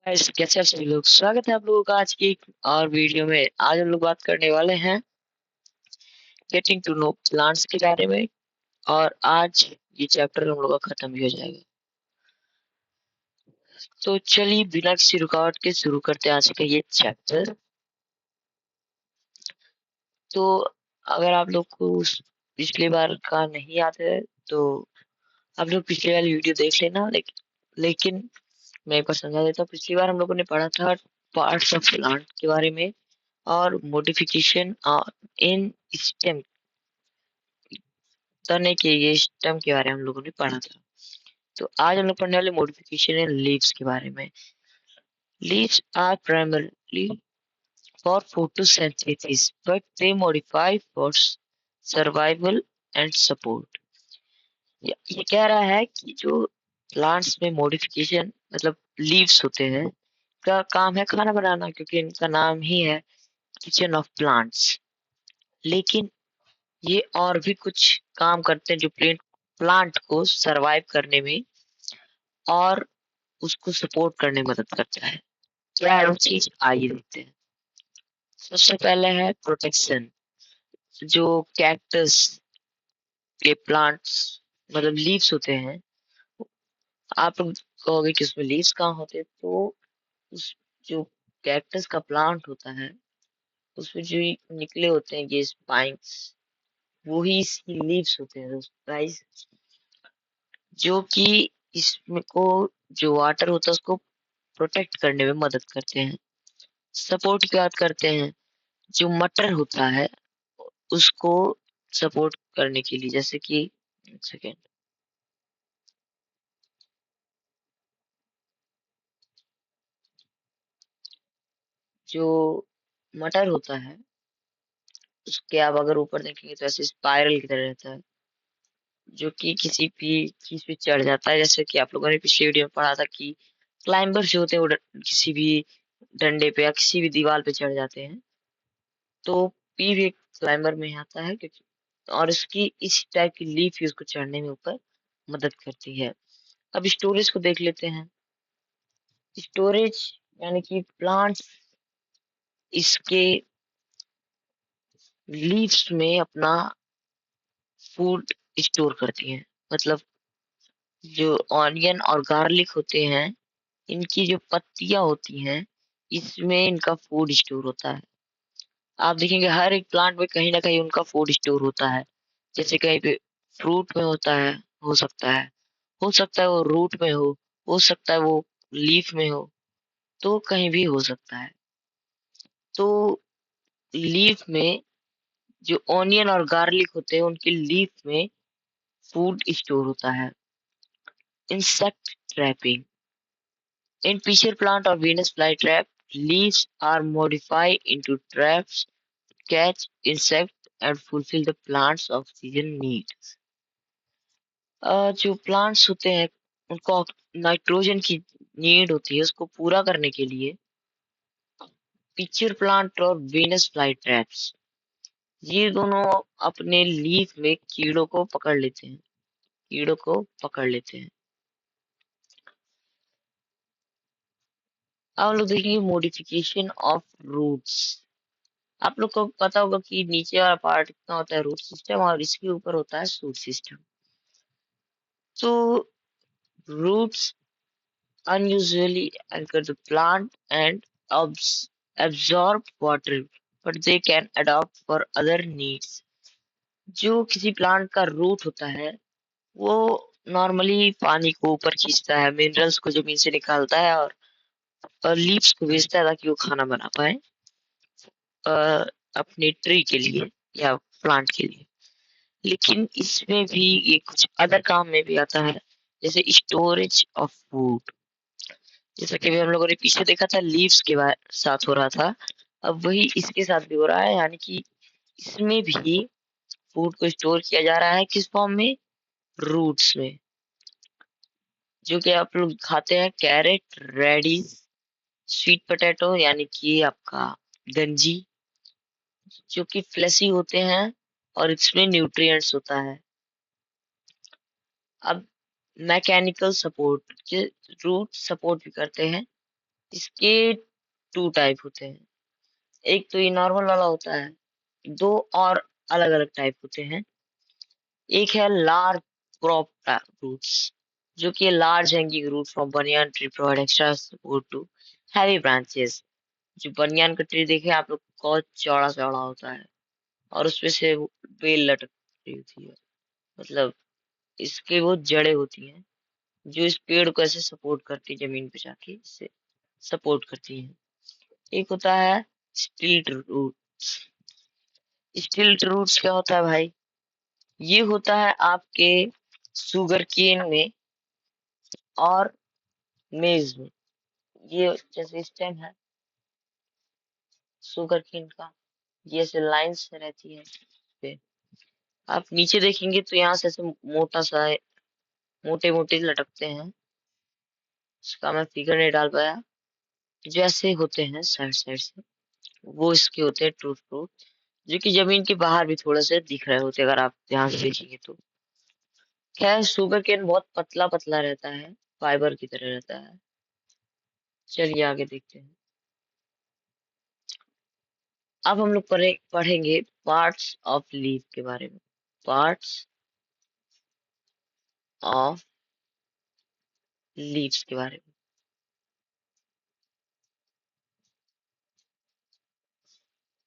Guys, कैसे आप सभी लोग। स्वागत है आप लोगों का आज की एक और वीडियो में। आज हम लोग बात करने वाले हैं गेटिंग टू नो प्लांट्स के बारे में। और आज ये चैप्टर हम लोग का खत्म भी हो जाएगा। तो चलिए बिना किसी रुकावट के शुरू करते हैं आज का ये चैप्टर। तो अगर आप लोग को पिछली बार का नहीं याद है तो आप लोग पिछले वाली वीडियो देख लेना। लेकिन मैं एक बार समझा देता हूँ। पिछली बार हम लोगों ने पढ़ा था पार्ट्स ऑफ प्लांट के बारे में और मॉडिफिकेशन इन स्टेम, तने के ये स्टेम के बारे में हम लोगों ने पढ़ा था। तो आज हम लोग पढ़ने वाले मॉडिफिकेशन इन लीव्स के बारे में। Leaves are primarily for photosynthesis but they modify for survival and support. ये कह रहा है कि जो प्लांट्स में मॉडिफिकेशन मतलब लीव्स होते हैं का काम है खाना बनाना, क्योंकि इनका नाम ही है किचन ऑफ प्लांट्स। लेकिन ये और भी कुछ काम करते हैं जो प्लांट प्लांट को सरवाइव करने में और उसको सपोर्ट करने में मदद करता है। क्या है वो चीज, आइए देखते हैं। सबसे पहले है प्रोटेक्शन। जो कैक्टस के प्लांट्स मतलब लीव्स होते हैं, आप लोग कहोगे कि उसमें लीव्स कहाँ होते हैं, तो उस जो कैक्टस का प्लांट होता है उसमें जो निकले होते हैं ये स्पाइक्स, वो ही इसकी लीव्स होते हैं गाइस। जो कि इसमें को जो वाटर होता है उसको प्रोटेक्ट करने में मदद करते हैं, सपोर्ट की बात करते हैं। जो मटर होता है उसको सपोर्ट करने के लिए, जैसे कि एक सेकेंड, जो मटर होता है उसके आप अगर ऊपर देखेंगे तो ऐसे स्पाइरल की तरह रहता है, जो कि किसी भी चीज पे चढ़ जाता है। जैसे कि आप लोगों ने पिछले वीडियो में पढ़ा था कि क्लाइंबर्स जो होते हैं वो किसी भी डंडे पे या किसी भी दीवार पे चढ़ जाते हैं। तो पी भी एक क्लाइंबर में ही आता है, क्योंकि और इसकी इस टाइप की लीफ ही उसको चढ़ने में ऊपर मदद करती है। अब स्टोरेज को देख लेते हैं। स्टोरेज यानी कि प्लांट्स इसके लीव्स में अपना फूड स्टोर करती हैं। मतलब जो ऑनियन और गार्लिक होते हैं, इनकी जो पत्तियां होती हैं इसमें इनका फूड स्टोर होता है। आप देखेंगे हर एक प्लांट में कहीं ना कहीं उनका फूड स्टोर होता है। जैसे कहीं पे फ्रूट में होता है, हो सकता है वो रूट में हो सकता है वो लीफ में हो, तो कहीं भी हो सकता है। तो लीफ में जो ऑनियन और गार्लिक होते हैं उनके लीफ में फूड स्टोर होता है। इंसेक्ट ट्रैपिंग इन पीशर प्लांट और Venus fly trap, leaves are modified into traps to catch insects and fulfill the plant's oxygen needs। जो प्लांट्स होते हैं उनको नाइट्रोजन की नीड होती है, उसको पूरा करने के लिए पिचर प्लांट और वीनस फ्लाई ट्रैप्स, ये दोनों अपने लीफ में कीड़ों को पकड़ लेते हैं। अब हम लोग देखेंगे मॉडिफिकेशन ऑफ रूट्स। आप लोग को पता होगा कि नीचे वाला पार्ट कितना होता है रूट सिस्टम, और इसके ऊपर होता है शूट सिस्टम। तो roots unusually anchor the plant and absorb water, but they can adopt for other needs। जो किसी प्लांट का रूट होता है वो नॉर्मली पानी को ऊपर खींचता है, मिनरल्स को जमीन से निकालता है और लीव्स को भेजता है ताकि वो खाना बना पाए अ, अपने ट्री के लिए या प्लांट के लिए। लेकिन इसमें भी ये कुछ अदर काम में भी आता है, जैसे स्टोरेज ऑफ फूड। जैसा कि अभी हम लोगों ने पीछे देखा था लीव्स के साथ हो रहा था, अब वही इसके साथ भी हो रहा है। यानी कि इसमें भी फूड को स्टोर किया जा रहा है, किस फॉर्म में, रूट्स में। जो कि आप लोग खाते हैं कैरेट, रेडिश, स्वीट पोटैटो यानी कि आपका गंजी, जो कि फ्लैशी होते हैं और इसमें न्यूट्रिएंट्स होता है। अब मैकेनिकल सपोर्ट के रूट सपोर्ट भी करते हैं इसके टू टाइप होते हैं। एक तो ये नॉर्मल वाला होता है, दो और अलग अलग टाइप होते हैं। एक है लार्ज क्रॉप रूट्स, जो कि large hanging root from banyan tree provide extra support to heavy branches. जो बनियान का ट्री देखे आप लोग, बहुत चौड़ा चौड़ा होता है और उसमें से बेल लटक रही होती है। मतलब इसके वो जड़ें होती हैं जो इस पेड़ को ऐसे सपोर्ट करती है, जमीन पे जाके इसे सपोर्ट करती हैं। एक होता है स्टिल्ट रूट। स्टिल्ट रूट्स क्या होता है भाई? ये होता है आपके शुगर केन में और मेज में। ये जैसे स्टेम है शुगर केन का, ये ऐसे लाइंस से रहती है पे। आप नीचे देखेंगे तो यहाँ से ऐसे मोटा सा मोटे मोटे लटकते हैं। इसका मैं फिगर नहीं डाल पाया। जैसे होते हैं साइड साइड से, वो इसके होते हैं टूट फ्रूट, जो कि जमीन के बाहर भी थोड़ा से दिख रहे होते हैं अगर आप ध्यान से देखेंगे तो। खैर शुगर केन बहुत पतला पतला रहता है, फाइबर की तरह रहता है। चलिए आगे देखते हैं। अब हम लोग पढ़ेंगे पार्ट्स ऑफ लीफ के बारे में। पार्ट्स ऑफ लीव्स के बारे में।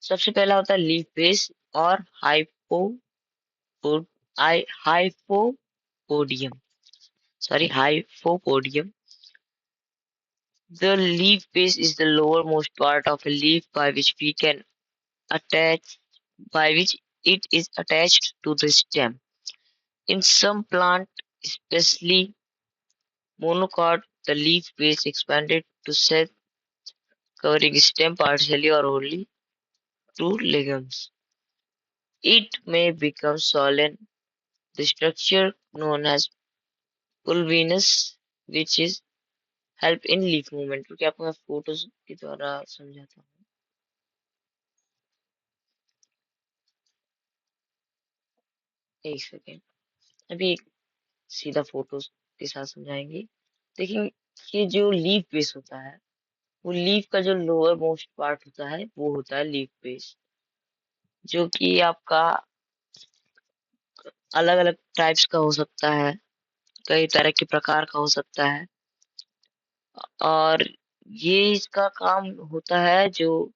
सबसे पहला होता है लीफ बेस और हाइपोपोडियम। Sorry, हाइपोपोडियम। The leaf base is the lowermost part of a leaf attach by which it is attached to the stem. In some plant, especially monocot, the leaf base expanded to set covering stem partially or wholly to legumes. It may become swollen. The structure known as pulvinus, which is help in leaf movement, क्योंकि आपको मैं photos के द्वारा समझाता हूँ। एक second, अभी एक सीधा फोटोज के साथ समझाएंगे। देखिए, ये जो लीफ बेस होता है, वो लीफ का जो लोअर मोस्ट पार्ट होता है वो होता है लीफ बेस, जो कि आपका अलग अलग टाइप्स का हो सकता है, कई तरह के प्रकार का हो सकता है। और ये इसका काम होता है, जो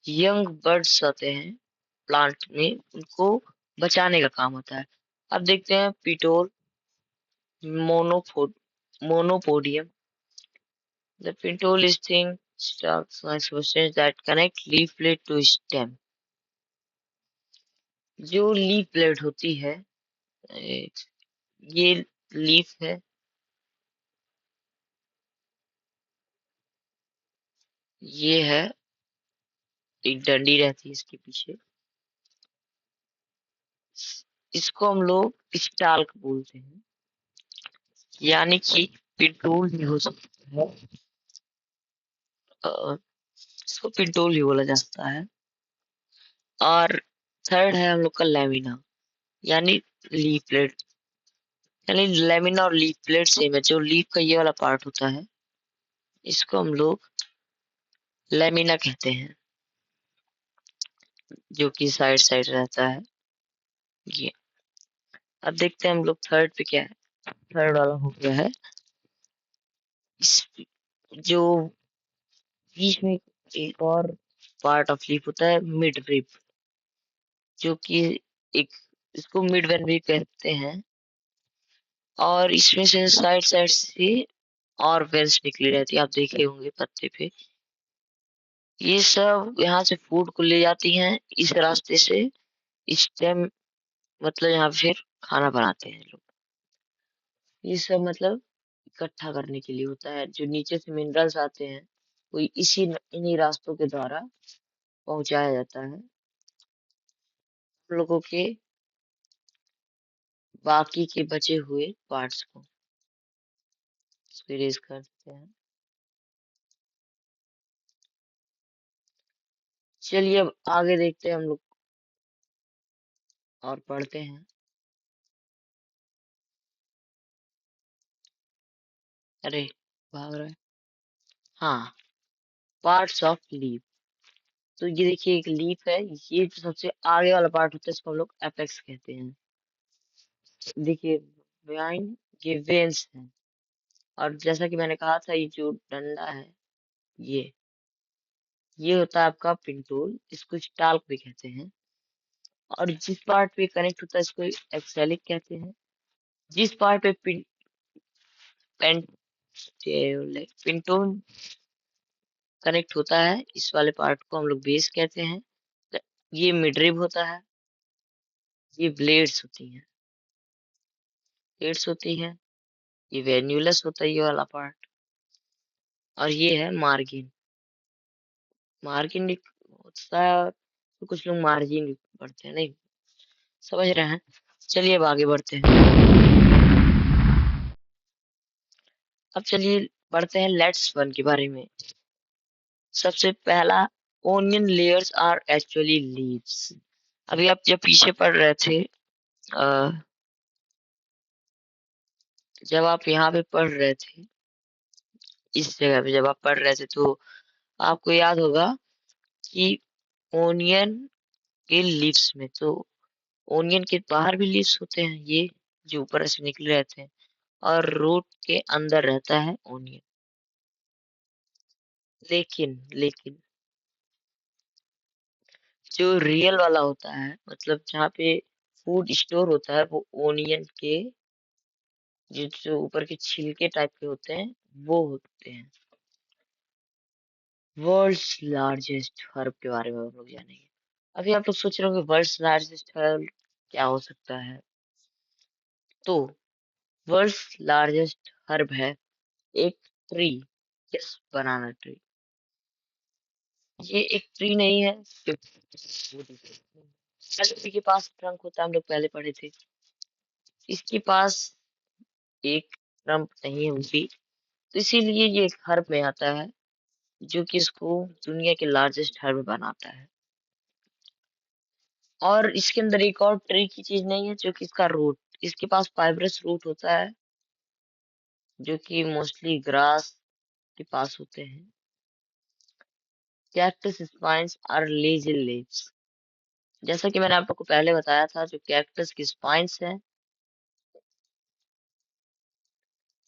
यंग बर्ड्स आते हैं प्लांट में उनको बचाने का काम होता है। अब देखते हैं Pitol मोनोपोडियम। The pintle is thin stalks like substances that connect leaflet to stem. जो लीफ ब्लेड होती है, ये लीफ है, ये है, एक डंडी रहती है इसके पीछे। इसको हम लोग स्टाल्क बोलते हैं, यानी कि पिंटोल भी हो सकता है। अ, इसको पिंटोल भी बोला जाता है। और थर्ड है हम लोग का लेमिना, यानी लीफलेट। यानी लेमिना और लीफलेट सेम है। जो लीफ का ये वाला पार्ट होता है, इसको हम लोग लेमिना कहते हैं, जो कि साइड साइड रहता है ये। अब देखते हैं हम लोग थर्ड पे क्या है। थर्ड वाला हो गया है इस जो बीच में एक और पार्ट ऑफ लीफ होता है, मिड रिब, जो कि एक, इसको मिड वेन भी कहते हैं। और इसमें से साइड साइड से और वेल्स निकली रहती है, आप देखे होंगे पत्ते पे। ये सब यहाँ से फूड को ले जाती हैं इस रास्ते से स्टेम, मतलब यहाँ फिर खाना बनाते हैं लोग। ये सब मतलब इकट्ठा करने के लिए होता है। जो नीचे से मिनरल्स आते हैं वो इन्हीं रास्तों के द्वारा पहुंचाया जाता है हम लोगों के बाकी के बचे हुए पार्ट्स को। इसको इरेज कर देते हैं। चलिए अब आगे देखते हैं हम लोग और पढ़ते हैं। अरे, भाग रहा है। हाँ, पार्ट्स ऑफ लीफ। तो ये देखिए एक लीफ है, ये जो सबसे आगे वाला पार्ट होता है इसको हम लोग एपेक्स कहते हैं। देखिए बिहाइंड ये वेन्स है, और जैसा कि मैंने कहा था ये जो डंडा है ये ये होता है आपका पिंटोल, इसको स्टाल्क भी कहते हैं। और जिस पार्ट पे कनेक्ट होता है इसको एक्सेलिक कहते हैं। जिस पार्ट पे पिंटोन कनेक्ट होता है इस वाले पार्ट को हम लोग बेस कहते हैं। तो ये मिडरिब होता है, ये ब्लेड्स होती हैं, ये वेन्यूलस होता है ये वाला पार्ट, और ये है मार्जिन। मार्जिन एक होता है, तो कुछ लोग मार्जिन भी पढ़ते हैं, नहीं समझ रहे हैं। चलिए अब आगे बढ़ते हैं। अब चलिए बढ़ते हैं लेट्स वन के बारे में। सबसे पहला, onion layers are actually leaves. अभी आप जब पीछे पढ़ रहे थे, अ, जब आप यहाँ पे पढ़ रहे थे, इस जगह पे जब आप पढ़ रहे थे तो आपको याद होगा कि ओनियन के लीव्स में तो ओनियन के बाहर भी लीव्स होते हैं, ये जो ऊपर से निकले रहते हैं, और रूट के अंदर रहता है ओनियन। लेकिन लेकिन जो रियल वाला होता है, मतलब जहाँ पे फूड स्टोर होता है, वो ओनियन के जो ऊपर के छिलके टाइप के होते हैं वो होते हैं। वर्ल्ड्स लार्जेस्ट हर्ब के बारे में हम लोग जानेंगे। अभी आप लोग सोच रहे होंगे वर्ल्ड्स लार्जेस्ट हर्ब क्या हो सकता है। तो वर्ल्ड्स लार्जेस्ट हर्ब है एक ट्री, यस बनाना ट्री। ये एक ट्री नहीं है, हर ट्री के पास ट्रंक होता है, हम लोग पहले पढ़े थे। इसके पास एक ट्रंक नहीं है उनकी, तो इसीलिए ये एक हर्ब में आता है, जो कि इसको दुनिया के लार्जेस्ट हर्ब बनाता है। और इसके अंदर एक और ट्री की चीज नहीं है, जो कि इसका रूट, इसके पास फाइब्रस रूट होता है, जो कि मोस्टली ग्रास के पास होते हैं। Cactus spines are lazy leaves. जैसा कि मैंने आपको पहले बताया था, जो कैक्टस की स्पाइन्स हैं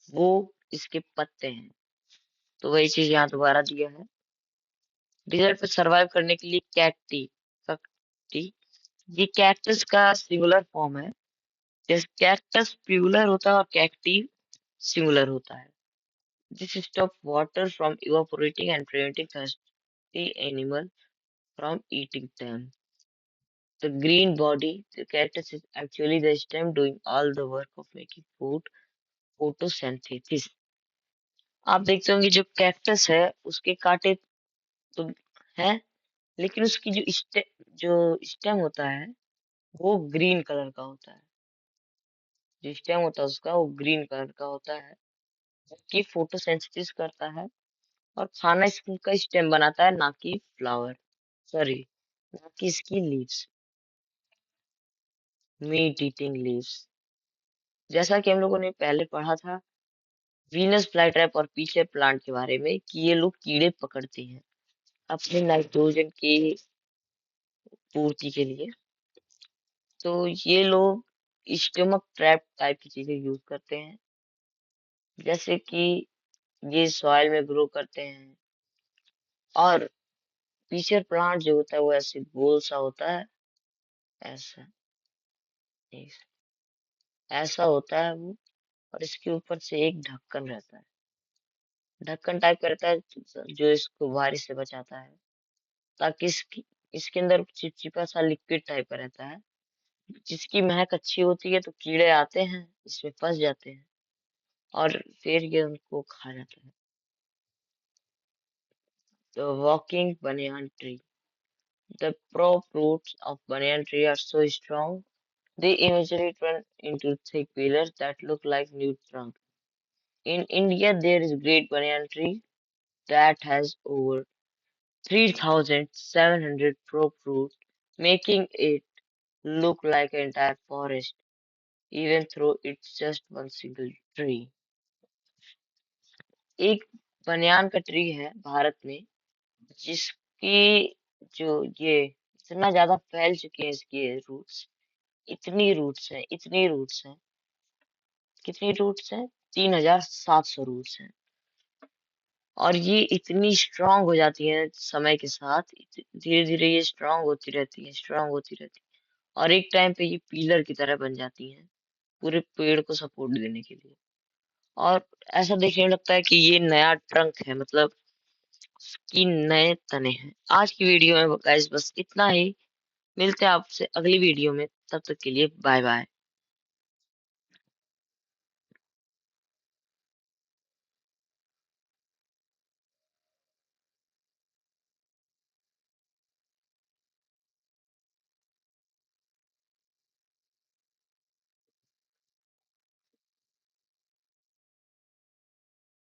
वो इसके पत्ते हैं। तो वही चीज यहाँ दोबारा दिया है। डिजर्ट पे सरवाइव करने के लिए कैक्टी, ये कैक्टस का सिंगुलर फॉर्म है। जैसे कैक्टस प्लूरल होता है और कैक्टी सिंगुलर होता है। This stops water from evaporating and preventing thirsty animal from eating them. The green body, the cactus is actually the stem doing all the work of making food, photosynthesis. आप देखते होंगे जो cactus है उसके कांटे तो हैं, लेकिन उसकी जो स्टेम होता है वो ग्रीन कलर का होता है। जो स्टेम होता है उसका वो ग्रीन कलर का होता है, कि फोटोसिंथेसिस करता है और खाना इसका स्टेम बनाता है, ना कि फ्लावर, सॉरी ना कि इसकी लीव्स, मीट ईटिंग लीव्स। जैसा कि हम लोगों ने पहले पढ़ा था वीनस फ्लाईट्रैप और पीछे प्लांट के बारे में, कि ये लोग कीड़े पकड़ते हैं अपने नाइट्रोजन की पूर्ति के लिए। तो ये लोग स्टमक ट्रैप टाइप की चीजें यूज करते हैं, जैसे कि ये सॉइल में ग्रो करते हैं। और पीछे प्लांट जो होता है वो ऐसे गोल सा होता है, ऐसा ऐसा होता है वो, और इसके ऊपर से एक ढक्कन रहता है, ढक्कन टाइप का रहता है जो इसको बारिश से बचाता है, ताकि इसके अंदर चिपचिपा सा लिक्विड टाइप का रहता है, जिसकी महक अच्छी होती है तो कीड़े आते हैं इसमें फंस जाते हैं और फिर ये उनको खा जाता है। तो walking banyan tree, the prop roots of banyan tree are so strong they eventually turn into thick pillars that look like new trunk. In India, there is great banyan tree that has over 3,700 prop roots, making it look like an entire forest, even though it's just one single tree. एक बनियान का tree है भारत में जिसकी जो ये इतना ज्यादा फैल चुके हैं इसके रूट्स, इतनी रूट्स हैं, कितनी रूट्स हैं? 3700 रूट्स हैं। और ये इतनी स्ट्रांग हो जाती है समय के साथ, धीरे धीरे ये स्ट्रांग होती रहती है, स्ट्रांग होती रहती है, और एक टाइम पे ये पिलर की तरह बन जाती है पूरे पेड़ को सपोर्ट देने के लिए। और ऐसा देखने में लगता है कि ये नया ट्रंक है, मतलब कि नए तने हैं। आज की वीडियो में गाइस बस इतना ही। मिलते हैं आपसे अगली वीडियो में, तब तक के लिए बाय बाय।